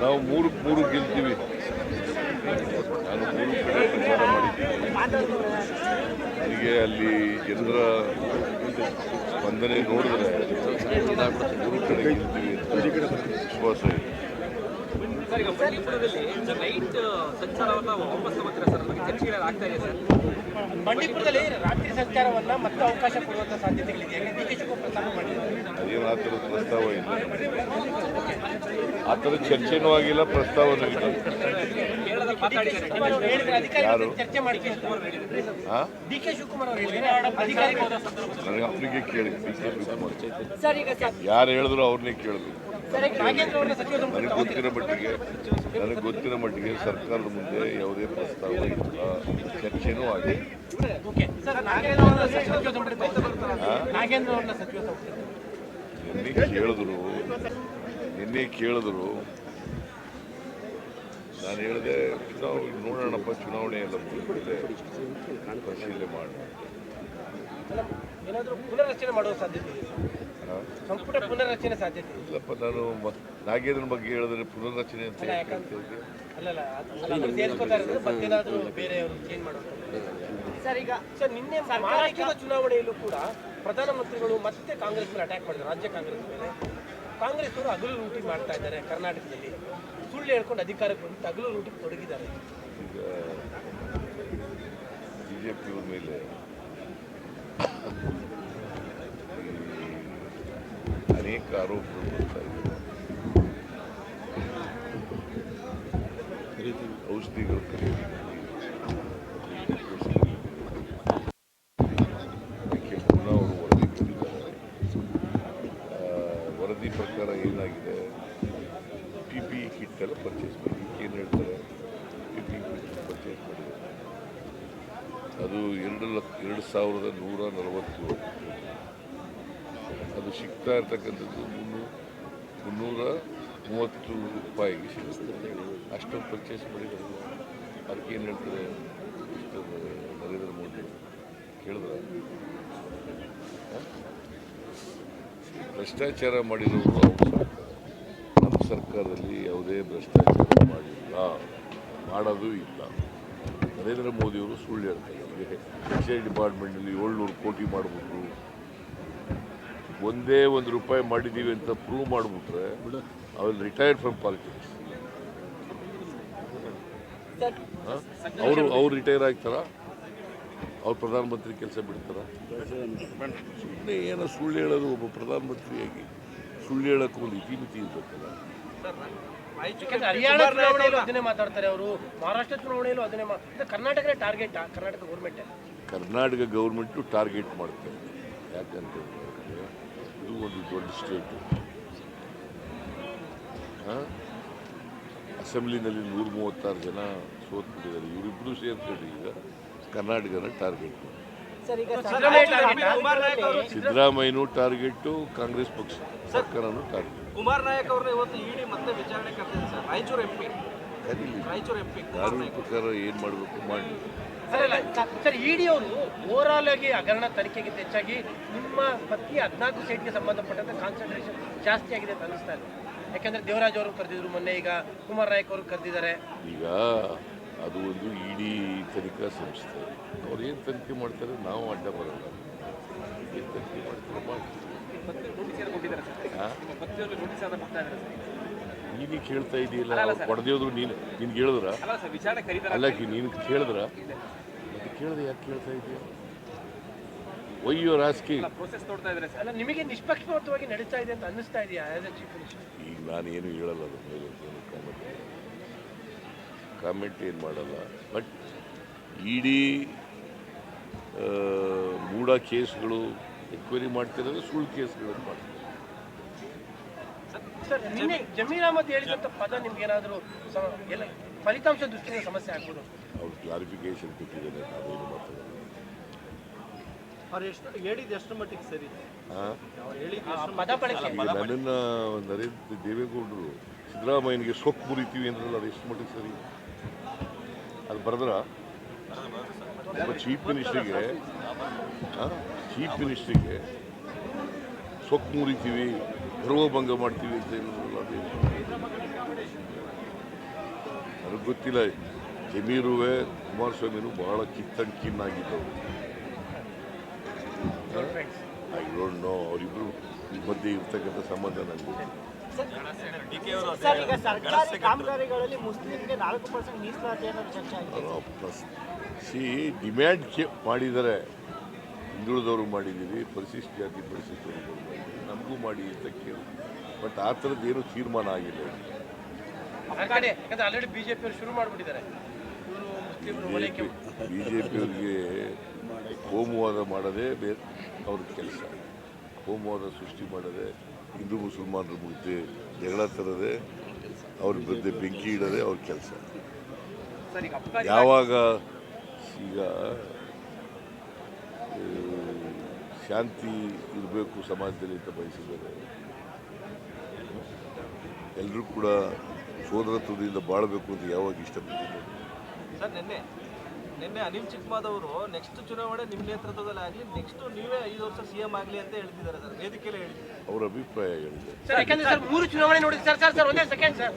ನಾವು ಮೂರಕ್ಕೆ ಮೂರು ಗೆಲ್ತೀವಿ. ನಾನು ಮೂರು ಕಡೆ ಪ್ರಚಾರ ಮಾಡಿದ್ದೀನಿ. ನನಗೆ ಅಲ್ಲಿ ಜನರ ಸ್ಪಂದನೆ ನೋಡಿದ್ರೆ ಮೂರು ಕಡೆ ಗೆಲ್ತೀವಿ ಅಂತ ವಿಶ್ವಾಸ ಇದೆ. ಸರ್, ಈಗ ಬಂಡೀಪುರದಲ್ಲಿ ನೈಟ್ ಸಂಚಾರವನ್ನು ವಾಪಸ್ ತಗೋತೀರಾ ಸರ್? ಬಗ್ಗೆ ಚರ್ಚೆಗಳು ಆಗ್ತಾ ಇದೆ ಸರ್. ಬಂಡೀಪುರದಲ್ಲಿ ರಾತ್ರಿ ಸಂಚಾರವನ್ನು ಮತ್ತೆ ಅವಕಾಶ ಕೊಡುವಂಥ ಸಾಧ್ಯತೆಗಳಿದೆ. ಪ್ರಸ್ತಾವ ಮಾಡಿದ್ದಾರೆ. ಅದೇನು ಆ ಥರದ ಪ್ರಸ್ತಾವ ಇಲ್ಲ, ಆ ಥರದ ಚರ್ಚೆನೂ ಆಗಿಲ್ಲ, ಪ್ರಸ್ತಾವನೂ ಇಲ್ಲ. ಯಾರು ಡಿ ಕೆ ಶಿವಕುಮಾರ್ ಅವರು ನನಗೆ ಅವರಿಗೆ ಕೇಳಿ, ಡಿ ಕೆ ಶಿವಕುಮಾರ್ ಯಾರು ಹೇಳಿದ್ರು ಅವ್ರನ್ನೇ ಕೇಳಬೇಕು. ನನಗೆ ಗೊತ್ತಿರೋ ಮಟ್ಟಿಗೆ ಸರ್ಕಾರದ ಮುಂದೆ ಯಾವುದೇ ಪ್ರಸ್ತಾವ ಇಲ್ಲ, ಚರ್ಚೆನೂ ಆಗಿದೆ. ನಿನ್ನೆ ಕೇಳಿದ್ರು ನಾನು ಹೇಳಿದೆ ನೋಡೋಣಪ್ಪ, ಚುನಾವಣೆ ಎಲ್ಲ ಮುಗಿದ್ಮೇಲೆ ಪರಿಶೀಲನೆ ಮಾಡಿ ಪುನರ್ರಚನೆ ಮಾಡುವ ಸಾಧ್ಯತೆ ಇದೆ. ಸಂಪುಟ ಪುನರ್ರಚನೆ ಸಾಧ್ಯತೆ ಇಲ್ಲಪ್ಪ. ನಾನು ನಾಗೇಂದ್ರನ ಬಗ್ಗೆ ಹೇಳಿದ್ರೆ ಪುನರ್ರಚನೆ ಅಂತ ಸರ್, ಈಗ ಸರ್ ನಿನ್ನೆ ಮಹಾರಾಷ್ಟ್ರದ ಚುನಾವಣೆಯಲ್ಲೂ ಕೂಡ ಪ್ರಧಾನಮಂತ್ರಿಗಳು ಮತ್ತೆ ಕಾಂಗ್ರೆಸ್ ಮೇಲೆ ಅಟ್ಯಾಕ್ ಮಾಡಿದ್ರು. ರಾಜ್ಯ ಕಾಂಗ್ರೆಸ್ ಮೇಲೆ ಕಾಂಗ್ರೆಸ್ ಅವರು ಹಗಲು ಲೂಟಿ ಮಾಡ್ತಾ ಇದ್ದಾರೆ. ಕರ್ನಾಟಕದಲ್ಲಿ ಸುಳ್ಳು ಹೇಳ್ಕೊಂಡು ಅಧಿಕಾರಕ್ಕೆ ಬಂದು ಹಗಲು ಲೂಟಿಗೆ ತೊಡಗಿದ್ದಾರೆ. ಈಗ ಬಿಜೆಪಿಯವ್ರ ಮೇಲೆ ಅನೇಕ ಆರೋಪಗಳು ಬರ್ತಾ ಇದ್ದಾರೆ. ಔಷಧಿಗಳು ಖರೀದಿ ಅದಕ್ಕೆ ಪುನಃ ಅವರು ವರದಿ ಕೊಟ್ಟಿದ್ದಾರೆ. ವರದಿ ಪ್ರಕಾರ ಏನಾಗಿದೆ, PPE ಕಿಟ್ ಎಲ್ಲ ಪರ್ಚೇಸ್ ಮಾಡಿ, ಏನು ಹೇಳ್ತಾರೆ, PPE ಕಿಟ್ ಪರ್ಚೇಸ್ ಮಾಡಿದ್ದಾರೆ. ಅದು 2,147. ಅದು ಸಿಗ್ತಾ ಇರ್ತಕ್ಕಂಥದ್ದು 330 ರೂಪಾಯಿಗೆ ಸಿಗುತ್ತೆ. ಅಷ್ಟೊಂದು ಪರ್ಚೇಸ್ ಮಾಡಿದ್ರು. ಅದಕ್ಕೆ ಏನು ಹೇಳ್ತಾರೆ ನರೇಂದ್ರ ಮೋದಿ ಕೇಳಿದ್ರೆ, ಭ್ರಷ್ಟಾಚಾರ ಮಾಡಿರೋರು ಅವ್ರ ಸರ್ಕಾರ. ನಮ್ಮ ಸರ್ಕಾರದಲ್ಲಿ ಯಾವುದೇ ಭ್ರಷ್ಟಾಚಾರ ಮಾಡಿಲ್ಲ, ಮಾಡೋದು ಇಲ್ಲ. ನರೇಂದ್ರ ಮೋದಿಯವರು ಸುಳ್ಳು ಹೇಳ್ತಾರೆ. ಎಕ್ಸೈಸ್ ಡಿಪಾರ್ಟ್ಮೆಂಟ್ನಲ್ಲಿ 700 ಕೋಟಿ ಮಾಡಿಬಿಟ್ರು, ಒಂದೇ ₹1 ಮಾಡಿದ್ದೀವಿ ಅಂತ ಪ್ರೂವ್ ಮಾಡಿಬಿಟ್ರೆ ಅವ್ರು ರಿಟೈರ್ಡ್ ಫ್ರಮ್ ಪಾಲಿಟಿಕ್ಸ್. ಅವ್ರು ರಿಟೈರ್ ಆಗ್ತಾರ? ಅವ್ರು ಪ್ರಧಾನಮಂತ್ರಿ ಕೆಲಸ ಬಿಡ್ತಾರ? ಸುಮ್ಮನೆ ಏನೋ ಸುಳ್ಳು ಹೇಳೋದು. ಒಬ್ಬ ಪ್ರಧಾನಮಂತ್ರಿಯಾಗಿ ಸುಳ್ಳು ಹೇಳೋಕ್ಕೂ ಒಂದು ಇತಿಮಿತಿ ಇರಬೇಕಲ್ಲ. ಹರಿಯಾಣ ಚುನಾವಣೆಯಲ್ಲೂ ಅದನ್ನೇ ಮಾತಾಡ್ತಾರೆ ಅವರು, ಮಹಾರಾಷ್ಟ್ರ ಚುನಾವಣೆಯಲ್ಲೂ ಅದನ್ನೇ ಕರ್ನಾಟಕದ target. Karnataka government government target ಮಾಡ್ತಾರೆ. ಯಾಕಂತಂದ್ರೆ ಇದು ಒಂದು ದೊಡ್ಡ ಸ್ಟೇಟು. ಅಸೆಂಬ್ಲಿನಲ್ಲಿ 136 ಜನ ಸೋತ್ಬಿಟ್ಟಿದ್ದಾರೆ. ಇವರಿಬ್ಬರು ಸೇರ್ಕೊಂಡು ಈಗ ಕರ್ನಾಟಕನ ಟಾರ್ಗೆಟ್ ಮಾಡಿ. ಸಿದ್ದರಾಮಯ್ಯನೂ ಟಾರ್ಗೆಟ್ಟು, ಕಾಂಗ್ರೆಸ್ ಪಕ್ಷ ಸರ್ಕಾರನೂ ಟಾರ್ಗೆಟ್. ಕುಮಾರ್ ನಾಯಕ್ ಅವ್ರನ್ನ ಇವತ್ತು ಇಡಿ ಮತ್ತೆ ವಿಚಾರಣೆ ಕರೆದಿದೆ ಸರ್. ರಾಯಚೂರು MP ಕಾನೂನು ಪ್ರಕಾರ ಏನು ಮಾಡಬೇಕು ಮಾಡಿ. ಸರ್, ಇಡಿ ಅವರು ಓವರಾಲ್ ಆಗಿ ಹಗರಣ ತನಿಖೆಗಿಂತ ಹೆಚ್ಚಾಗಿ ನಿಮ್ಮ ಪತ್ನಿ 14 ಸೀಟ್ಗೆ ಸಂಬಂಧಪಟ್ಟಂತೆ ಕಾನ್ಸಂಟ್ರೇಷನ್ ಜಾಸ್ತಿ ಆಗಿದೆ ಅಂತ ಅನಿಸ್ತಾ ಇದೆ. ಯಾಕಂದ್ರೆ ದೇವರಾಜ್ ಅವರು ಕರೆದಿದ್ರು ಮೊನ್ನೆ, ಈಗ ಕುಮಾರ್ ನಾಯಕ್ ಅವರು ಕರೆದಿದ್ದಾರೆ. ಈಗ ಅದು ಒಂದು ಇಡಿ ತನಿಖಾ ಸಂಸ್ಥೆ. ಅವ್ರು ಏನು ತನಿಖೆ ಮಾಡ್ತಾರೆ, ನಾವು ಅಡ್ಡ ಬರಲ್ಲ. ಏನು ತನಿಖೆ ಮಾಡ್ತಾರೆ ಮಾಡಿ. ನೀನು ಕೇಳ್ತಾ ಇದೆಯಲ್ಲ, ಹೊಡೆದೇವ್ರು ನೀನು ಕೇಳಿದ್ರ? ಅಲ್ಲ, ನೀನು ಕೇಳಿದ್ರ? ಮತ್ತೆ ಕೇಳಿದ್ರೆ ಯಾಕೆ ಕೇಳ್ತಾ ಇದೆಯಾ? ಒಯ್ಯೋ ರಾಜಕೀಯ ನಿಮಗೆ ನಿಷ್ಪಕ್ಷಪಾತವಾಗಿ ನಡೀತಾ ಇದೆ ಅಂತ ಅನ್ನಿಸ್ತಾ ಇದೆಯಾ? ಈಗ ನಾನೇನು ಹೇಳಲ್ಲ, ಅದ್ರ ಮೇಲೆ ಕಾಮೆಂಟ್ ಏನು ಮಾಡಲ್ಲ. ಬಟ್ ಇಡೀ ಮೂಢ ಕೇಸ್ಗಳು ಎನ್ಕ್ವೈರಿ ಮಾಡ್ತಿರೋದು ಸುಳ್ಳು ಕೇಸ್ಗಳನ್ನು ಮಾಡ್ತಾರೆ. ಸರ್, ನಿನ್ನೆ ಜಮೀರ್ ಅಹಮದ್ ಹೇಳಿದಂಥ ಪದ ನಿಮ್ಗೆ ಏನಾದರೂ ಫಲಿತಾಂಶ ದೃಷ್ಟಿಯಿಂದ ಸಮಸ್ಯೆ ಆಗ್ಬೋದು? ಅವ್ರು ಕ್ಲಾರಿಫಿಕೇಶನ್ ಕೊಟ್ಟಿದ್ದಾರೆ, ನಾವೇನು ಮಾತಾಡೋದು. ಅವ್ರು ಎಷ್ಟು ಹೇಳಿದ್ದು ಎಷ್ಟು ಮಟ್ಟಿಗೆ ಸರಿ? ನನ್ನನ್ನು ನರೇಂದ್ರ ದೇವೇಗೌಡರು ಸಿದ್ದರಾಮಯ್ಯನಿಗೆ ಸೊಕ್ಕು ಮುರಿತೀವಿ ಅಂದ್ರಲ್ಲ, ಅದು ಎಷ್ಟು ಮಟ್ಟಿಗೆ ಸರಿ? ಅದು ಬರೆದ್ರ ಚೀಫ್ ಮಿನಿಸ್ಟ್ರಿಗೆ ಸೊಕ್ಕು ಮುರಿತೀವಿ, ಗರ್ವಭಂಗ ಮಾಡ್ತೀವಿ ಅಂತ ಹೇಳಿದ್ರಲ್ಲ, ಅದೇ ನನಗೆ ಗೊತ್ತಿಲ್ಲ. ಜಮೀರುವೆ ಕುಮಾರಸ್ವಾಮಿನೂ ಬಹಳ ಕಿನ್ನಾಗಿದ್ದವರು. ಐ ಡೋಂಟ್ ನೋ ಅವರಿಬ್ಬರು ಮಧ್ಯೆ ಇರ್ತಕ್ಕಂಥ ಸಂಬಂಧ ನನಗೆ ಗೊತ್ತಿಲ್ಲ. ಸರ್, ಈಗ ಸರ್ಕಾರಿ ಕಾಮಗಾರಿಗಳಲ್ಲಿ ಮುಸ್ಲಿಂಗೆ 4% ಮೀಸಲಾತಿ ಅನ್ನೋದು ಚರ್ಚೆ ಆಗಿದೆ. ಡಿಮ್ಯಾಂಡ್ ಮಾಡಿದರೆ ಹಿಂದುಳಿದವರು ಮಾಡಿದ್ದೀವಿ, ಪರಿಶಿಷ್ಟ ಜಾತಿ ಪರಿಶಿಷ್ಟವರು ಮಾಡಿದ್ದೀವಿ, ನಮಗೂ ಮಾಡಿ ಅಂತ ಕೇಳಿ. ಬಟ್ ಆ ಥರದ್ದು ಏನೂ ತೀರ್ಮಾನ ಆಗಿಲ್ಲ. ಯಾಕಂದ್ರೆ ಆಲ್ರೆಡಿ ಬಿಜೆಪಿ ಶುರು ಮಾಡಿಬಿಟ್ಟಿದ್ದಾರೆ. ಬಿಜೆಪಿಯವರಿಗೆ ಕೋಮುವಾದ ಮಾಡೋದೇ ಬೇರೆ ಅವ್ರ ಕೆಲಸ. ಕೋಮುವಾದ ಸೃಷ್ಟಿ ಮಾಡೋದೇ, ಹಿಂದೂ ಮುಸಲ್ಮಾನರ ಮುಗ್ದೆ ಜಗಳ ತರದೆ, ಅವ್ರ ಮಧ್ಯೆ ಬೆಂಕಿ ಇಡೋದೇ ಅವ್ರ ಕೆಲಸ. ಯಾವಾಗ ಈಗ ಶಾಂತಿ ಇರಬೇಕು ಸಮಾಜದಲ್ಲಿ ಅಂತ ಬಯಸಿದ್ದಾರೆ, ಎಲ್ಲರೂ ಕೂಡ ಸೋದರತ್ವದಿಂದ ಬಾಳಬೇಕು ಅಂತ ಯಾವಾಗ ಇಷ್ಟಪಟ್ಟಿದ್ದಾರೆ. ಸರ್, ನಿನ್ನೆ ಅನಿಲ್ ಚಿಕ್ಕಮಾದವರು ನೆಕ್ಸ್ಟ್ ಚುನಾವಣೆ ನಿಮ್ಮ ನೇತೃತ್ವದಲ್ಲಿ ಆಗಲಿ, ನೆಕ್ಸ್ಟ್ ನೀವೇ 5 ವರ್ಷ CM ಆಗಲಿ ಅಂತ ಹೇಳ್ತಿದ್ದಾರೆ ಸರ್, ವೇದಿಕೆಯಲ್ಲಿ ಹೇಳಿದ್ದಾರೆ. ಅವರ ಅಭಿಪ್ರಾಯ ಹೇಳಿದೆ. ಸರ್, ಯಾಕಂದ್ರೆ ಸರ್ 3 ಚುನಾವಣೆ ನೋಡಿದ್ರಿ ಸರ್. ಒಂದೇ ಸೆಕೆಂಡ್ ಸರ್.